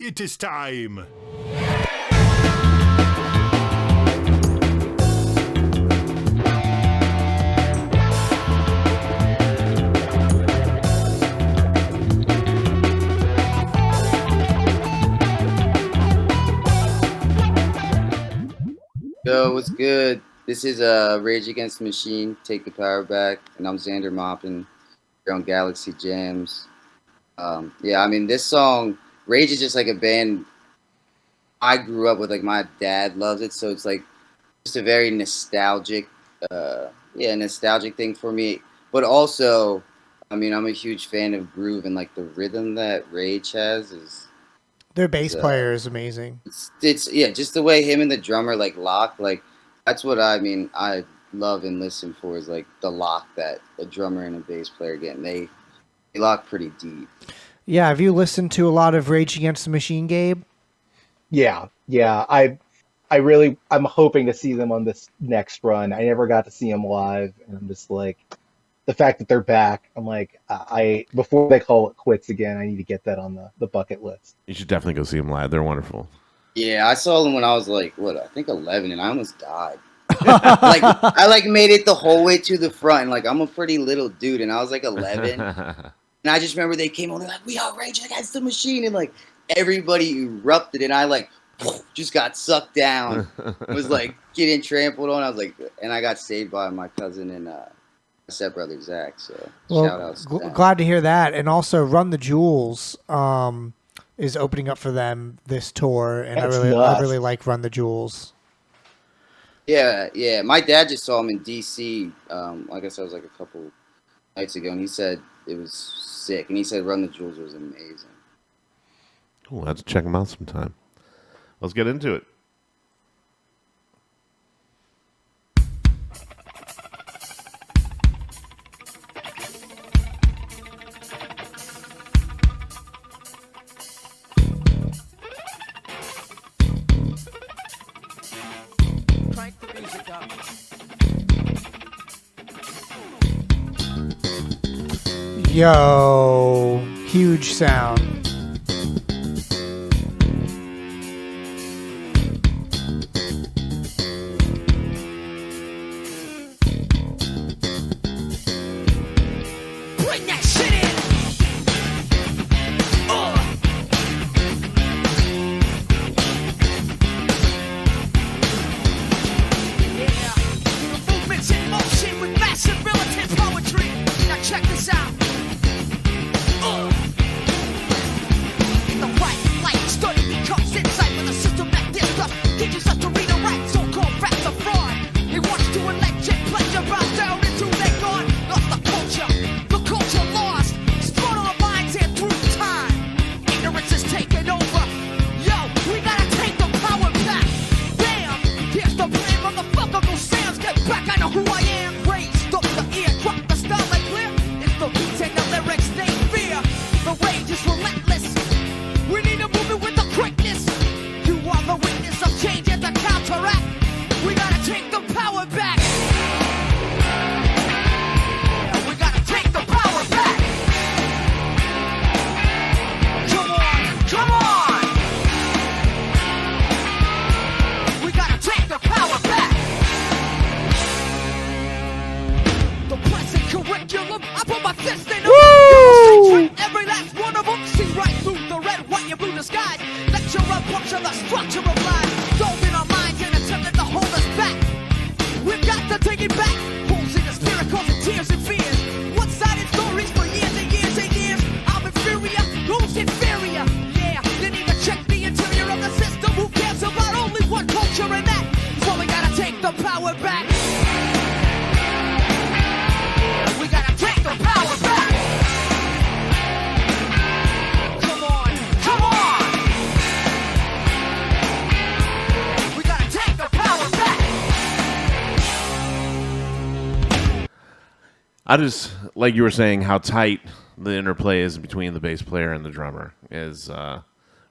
It is time. Yo, what's good? This is Rage Against the Machine, Take the Power Back, and I'm Xander Moppin here on Galaxy Jams. Yeah, I mean, this song, Rage is just like a band I grew up with. Like, my dad loves it, so it's like just a very nostalgic thing for me. But also, I mean, I'm a huge fan of groove, and like the rhythm that Rage has Their bass player is amazing. it's yeah, just the way him and the drummer like lock, like that's what I mean. I love and listen for is like the lock that a drummer and a bass player get. And they lock pretty deep. Yeah, have you listened to a lot of Rage Against the Machine, Gabe? Yeah. I'm hoping to see them on this next run. I never got to see them live, and I'm just like, the fact that they're back, I'm like, I before they call it quits again, I need to get that on the bucket list. You should definitely go see them live. They're wonderful. Yeah, I saw them when I was like I think 11, and I almost died. Like I like made it the whole way to the front, and like I'm a pretty little dude, and I was like 11, and I just remember they came on, they're like, "We are Rage Against the Machine," and like everybody erupted, and I like just got sucked down. Was like getting trampled on. I was like, and I got saved by my cousin and my stepbrother Zach. So shout out to them. Glad to hear that. And also, Run the Jewels is opening up for them this tour, and I really like Run the Jewels. Yeah. My dad just saw him in DC. I guess that was like a couple nights ago, and he said it was sick. And he said Run the Jewels was amazing. We'll have to check them out sometime. Let's get into it. Crank the music up. Yo, huge sound. Bring that shit in. Yeah, the movement's in motion with massive militant poetry. Now check this out. The right light study becomes insight with a system that this stuff teaches us to read and write. So-called facts of fraud. He wants to electric pleasure bow down into their God. Lost the culture lost. Spun our minds here through time. Ignorance is taking over. Yo, we gotta take the power back. Bam! Here's the plan, motherfucker. Go sounds, get back. I know who I am. Raised up the ear, drop the style like clear. It's the beats and the lyrics they fear. The rage is relentless. We need to move it with the quickness. You are the witness of change and the counteract. We gotta take the power back. We gotta take the power back. Come on. We gotta take the power back. The present curriculum, I put my fist in them. Woo! Every last one of them, see right through the red, white, and blue disguise. Lecture up, puncture the structure of life. Sold in our minds and attempted to hold us back. We've got to take it back. Holes in the spirit causing tears and fears. One-sided stories for years and years and years. I'm inferior, who's inferior? Yeah, didn't even check the interior of the system. Who cares about only one culture and that? So we gotta take the power back. We gotta take the power back. Come on. We gotta take the power back. I just, like you were saying, how tight the interplay is between the bass player and the drummer is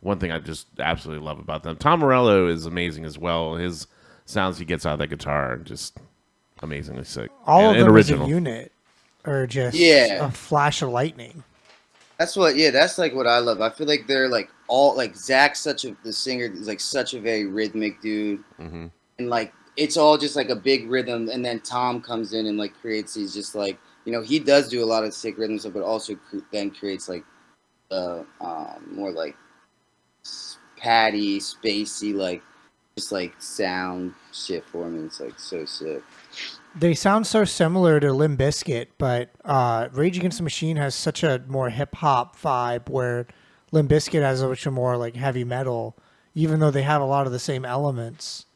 one thing I just absolutely love about them. Tom Morello is amazing as well. His sounds he gets out of that guitar are just amazingly sick. All and of them original. as a unit are just Yeah. a flash of lightning. That's like what I love. I feel like they're like all like Zach's the singer is like such a very rhythmic dude, and like it's all just like a big rhythm, and then Tom comes in and like creates these just like he does do a lot of sick rhythm stuff, but also then creates like more like patty, spacey, like just like sound shit for me. It's like so sick. They sound so similar to Limp Bizkit, but Rage Against the Machine has such a more hip hop vibe, where Limp Bizkit has a much more like heavy metal, even though they have a lot of the same elements.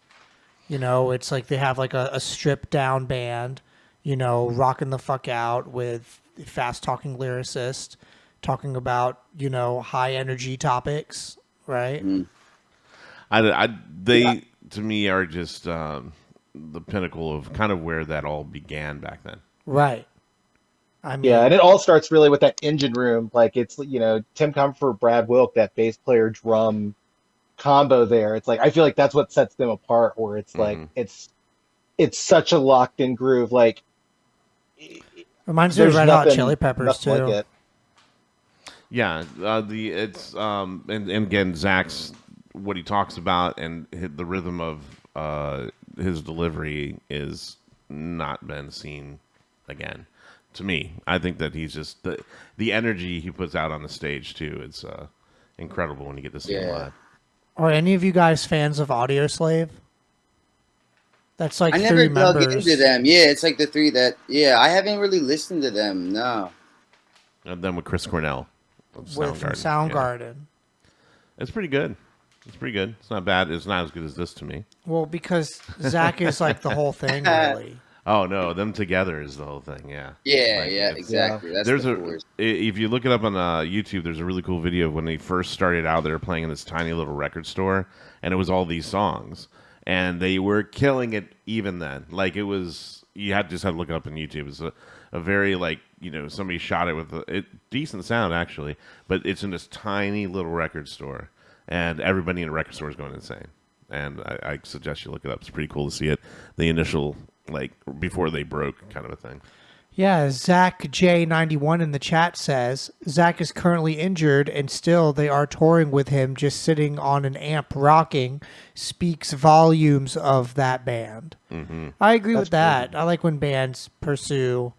It's like they have like a stripped down band, rocking the fuck out with fast talking lyricist, talking about, high energy topics, right? They to me are just the pinnacle of kind of where that all began back then. Right. I mean, Yeah, and it all starts really with that engine room. Like it's Tim Comfort, Brad Wilk, that bass player drum combo there. It's like I feel like that's what sets them apart. Where it's like it's such a locked in groove. Like reminds me of Red Hot Chili Peppers too. Like it. Yeah, and again Zach's what he talks about and the rhythm of his delivery is not been seen again. To me, I think that he's just the energy he puts out on the stage too. It's incredible when you get to see him live. Are any of you guys fans of Audioslave? That's like I three never dug members. into them. Yeah, it's like the three that. Yeah, I haven't really listened to them. No. And then with Chris Cornell From Soundgarden. Soundgarden. Yeah. It's pretty good. It's not bad. It's not as good as this to me. Well, because Zach is like the whole thing, really. Oh no, them together is the whole thing. Yeah. Yeah, exactly. That's there's the if you look it up on YouTube, there's a really cool video of when they first started out. They were playing in this tiny little record store, and it was all these songs, and they were killing it even then. Like it was, you just had to look it up on YouTube. It's a very like somebody shot it with a decent sound actually, but it's in this tiny little record store, and everybody in the record store is going insane. And I suggest you look it up. It's pretty cool to see it. The initial like before they broke kind of a thing. Yeah, Zach J91 in the chat says Zach is currently injured and still they are touring with him, just sitting on an amp rocking speaks volumes of that band. I agree with that. I like when bands pursue.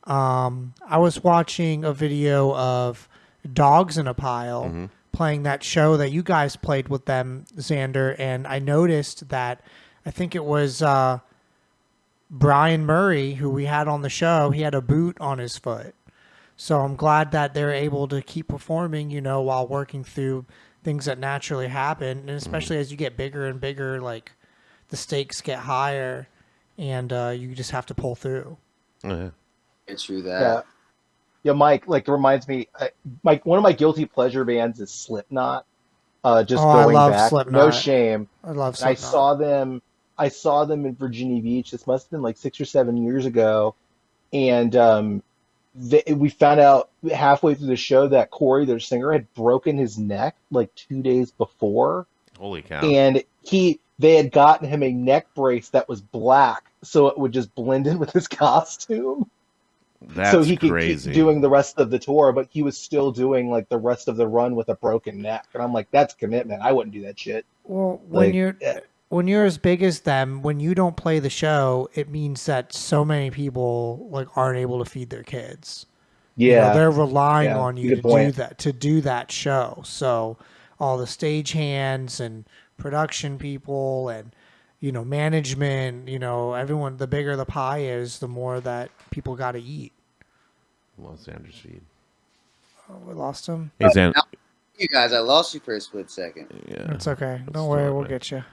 I was watching a video of Dogs in a Pile playing that show that you guys played with them, Xander, and I noticed that I think it was Brian Murray, who we had on the show, he had a boot on his foot. So I'm glad that they're able to keep performing, while working through things that naturally happen. And especially as you get bigger and bigger, like the stakes get higher and you just have to pull through. It's true that. Yeah, Mike, like it reminds me, Mike, one of my guilty pleasure bands is Slipknot. Just going I love back, Slipknot. No shame. I love Slipknot. I saw them in Virginia Beach. This must have been like 6 or 7 years ago, and we found out halfway through the show that Corey, their singer, had broken his neck like 2 days before. Holy cow! And they had gotten him a neck brace that was black, so it would just blend in with his costume. That's so he could crazy. keep doing the rest of the tour, but he was still doing like the rest of the run with a broken neck. And I'm like, that's commitment. I wouldn't do that shit. Well, when you're as big as them, when you don't play the show, it means that so many people like aren't able to feed their kids. Yeah, they're relying on you to do that show. So all the stage hands and production people and management, everyone, the bigger the pie is, the more that people got to eat. Lost Xander's feed. Oh, we lost him. Hey, Xander. You guys, I lost you for a split second. Yeah, it's okay. Don't worry, we'll get you.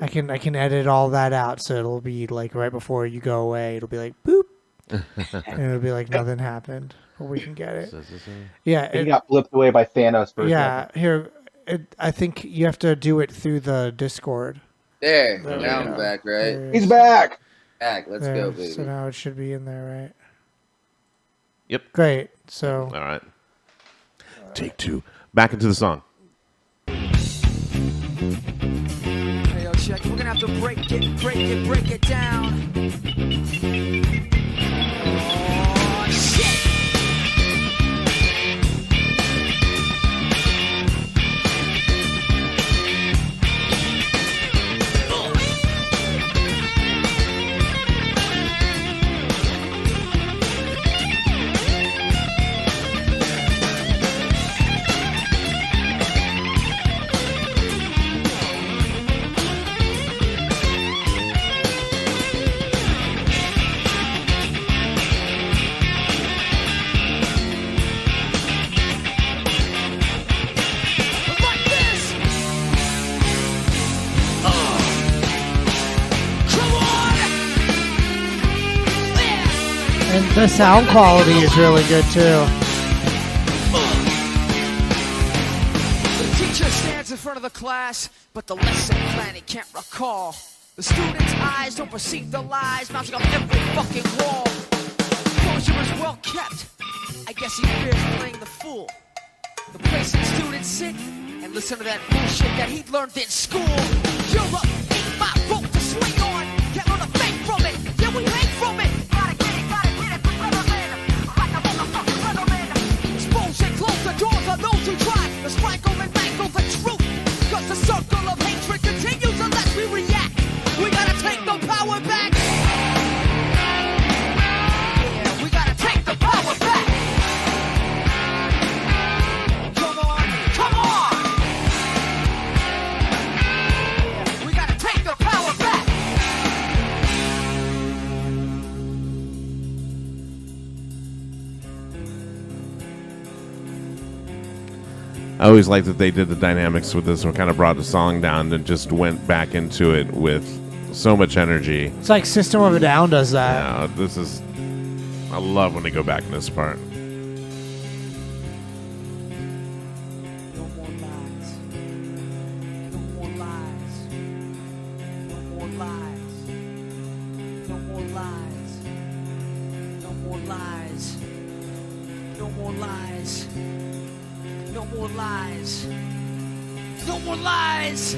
I can edit all that out, so it'll be like right before you go away. It'll be like boop, and it'll be like nothing happened, but we can get it. Yeah, it got flipped away by Thanos. For a second. Here, I think you have to do it through the Discord. There now I'm back, right? He's back. Let's go, baby. So now it should be in there, right? Yep. Great. So. All right. Take two. Back into the song. Hey, yo, check. We're gonna have to break it down. Oh, shit! And the sound quality is really good too. The teacher stands in front of the class, but the lesson plan he can't recall. The students' eyes don't perceive the lies bouncing off every fucking wall. Closure is well kept. I guess he fears playing the fool. The place that students sit and listen to that bullshit that he learned in school. You're up, ain't my rope to swing on. Can't learn a thing from it. Yeah, we hang from it. Gotta get it, forever man. Like a motherfucking weatherman. Expose and close the doors on those who try to sprinkle and mangle the truth. Cause the circle of hatred continues unless we react. We gotta take the power back. Yeah, we gotta take the power back. Come on, come on. Yeah, we gotta take the power back. I always liked that they did the dynamics with this one, kind of brought the song down and just went back into it with so much energy. It's like System of a Down does that. Yeah, this is. I love when they go back in this part. No more lies. No more lies. No more lies. No more lies. No more lies. No more lies. No more lies. No more lies.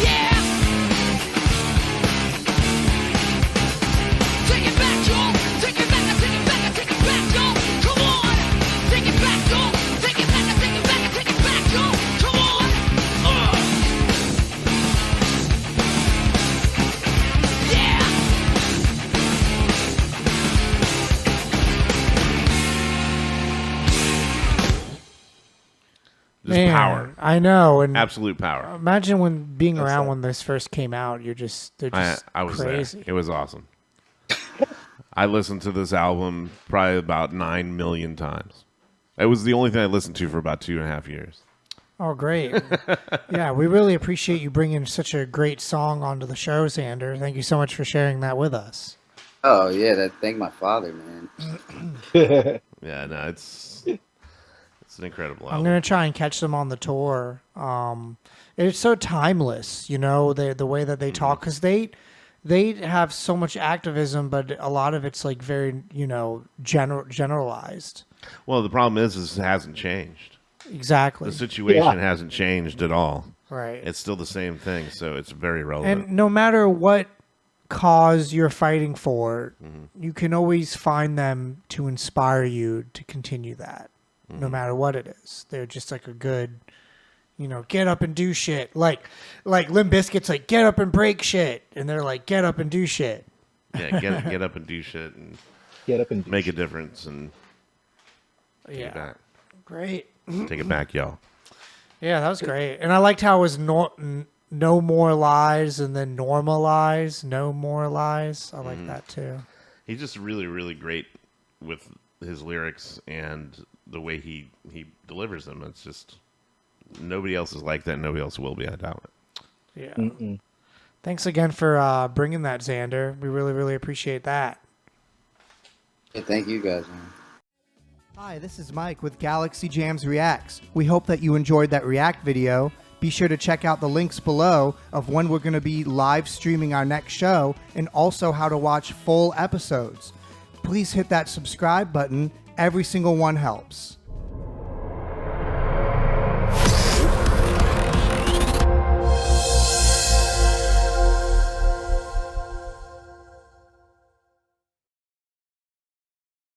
Yeah. Take it back, y'all. Take it back. I take it back. I take it back, y'all. Come on. Take it back, y'all. Take it back. I take it back. I take it back, y'all. Come on. Yeah. Just Man, power. I know. And Absolute power. imagine when being That's around it. when this first came out, they're just I was crazy. there. It was awesome. I listened to this album probably about 9 million times. It was the only thing I listened to for about 2.5 years. Oh, great. Yeah, we really appreciate you bringing such a great song onto the show, Xander. Thank you so much for sharing that with us. Oh yeah, thank my father, man. Yeah, no, it's an incredible I'm album. going to try and catch them on the tour. It's so timeless, you know, the way that they talk, because they have so much activism, but a lot of it's like very, you know, generalized. Well, the problem is it hasn't changed. Exactly. The situation Yeah. hasn't changed at all. Right. It's still the same thing, so it's very relevant. And no matter what cause you're fighting for, you can always find them to inspire you to continue that, no matter what it is. They're just like a good, you know, get up and do shit. Like Limp Bizkit's like, get up and break shit. And they're like, get up and do shit. Yeah, get up and do shit and Get up and make a difference and take Yeah. it back. Great. Take it back, y'all. Yeah, that was great. And I liked how it was no more lies and then normalize, no more lies. I like that too. He's just really, really great with his lyrics and the way he delivers them. It's just nobody else is like that. Nobody else will be. I doubt it. Yeah. Thanks again for bringing that, Xander. We really, really appreciate that. Yeah, thank you guys, man. Hi, this is Mike with Galaxy Jams Reacts. We hope that you enjoyed that React video. Be sure to check out the links below of when we're going to be live streaming our next show and also how to watch full episodes. Please hit that subscribe button. Every single one helps.